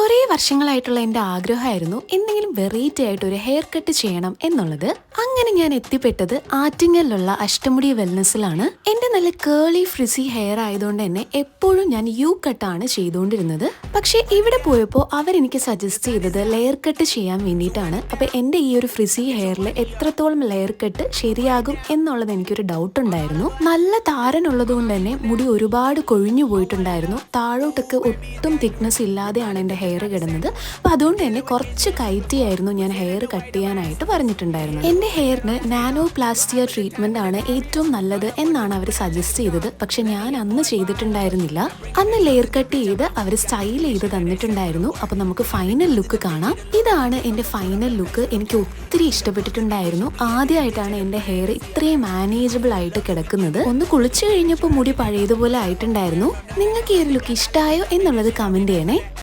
കുറേ വർഷങ്ങളായിട്ടുള്ള എൻ്റെ ആഗ്രഹമായിരുന്നു എന്തെങ്കിലും വെറൈറ്റി ആയിട്ട് ഒരു ഹെയർ കട്ട് ചെയ്യണം എന്നുള്ളത്. അങ്ങനെ ഞാൻ എത്തിപ്പെട്ടത് ആറ്റിങ്ങലിലുള്ള അഷ്ടമുടി വെൽനെസ്സിലാണ്. എൻ്റെ നല്ല കേളി ഫ്രിസി ഹെയർ ആയതുകൊണ്ട് തന്നെ എപ്പോഴും ഞാൻ യു കട്ടാണ് ചെയ്തുകൊണ്ടിരുന്നത്. പക്ഷേ ഇവിടെ പോയപ്പോൾ അവരെനിക്ക് സജസ്റ്റ് ചെയ്തത് ലെയർ കട്ട് ചെയ്യാൻ വേണ്ടിയിട്ടാണ്. അപ്പോൾ എൻ്റെ ഈ ഒരു ഫ്രിസി ഹെയറിൽ എത്രത്തോളം ലെയർ കട്ട് ശരിയാകും എന്നുള്ളത് എനിക്കൊരു ഡൗട്ട് ഉണ്ടായിരുന്നു. നല്ല താരനുള്ളത് കൊണ്ട് തന്നെ മുടി ഒരുപാട് കൊഴിഞ്ഞു പോയിട്ടുണ്ടായിരുന്നു. താഴോട്ടൊക്കെ ഒട്ടും തിക്നെസ് ഇല്ലാതെയാണ് എൻ്റെ ഹെയർ കിടന്നത്. അപ്പോൾ അതുകൊണ്ട് തന്നെ കുറച്ച് കയറ്റിയായിരുന്നു ഞാൻ ഹെയർ കട്ട് ചെയ്യാനായിട്ട് പറഞ്ഞിട്ടുണ്ടായിരുന്നത്. എൻ്റെ ഹെയറിന് നാനോ പ്ലാസ്റ്റിയ ട്രീറ്റ്മെന്റ് ആണ് ഏറ്റവും നല്ലത് എന്നാണ് അവർ സജസ്റ്റ് ചെയ്തത്. പക്ഷെ ഞാൻ അന്ന് ചെയ്തിട്ടുണ്ടായിരുന്നില്ല. അന്ന് ലെയർ കട്ട് ചെയ്ത് അവർ സ്റ്റൈൽ ചെയ്ത് തന്നിട്ടുണ്ടായിരുന്നു. അപ്പോൾ നമുക്ക് ഫൈനൽ ലുക്ക് കാണാം. ഇതാണ് എൻ്റെ ഫൈനൽ ലുക്ക്. എനിക്ക് ഒത്തിരി ഇഷ്ടപ്പെട്ടിട്ടുണ്ടായിരുന്നു. ആദ്യമായിട്ടാണ് എൻ്റെ ഹെയർ ഇത്രയും മാനേജബിൾ ആയിട്ട് കിടക്കുന്നത്. ഒന്ന് കുളിച്ചു കഴിഞ്ഞപ്പോൾ മുടി പഴയതുപോലെ ആയിട്ടുണ്ടായിരുന്നു. നിങ്ങൾക്ക് ഈ ഒരു ലുക്ക് ഇഷ്ടമായോ എന്നുള്ളത് കമന്റ് ചെയ്യണേ.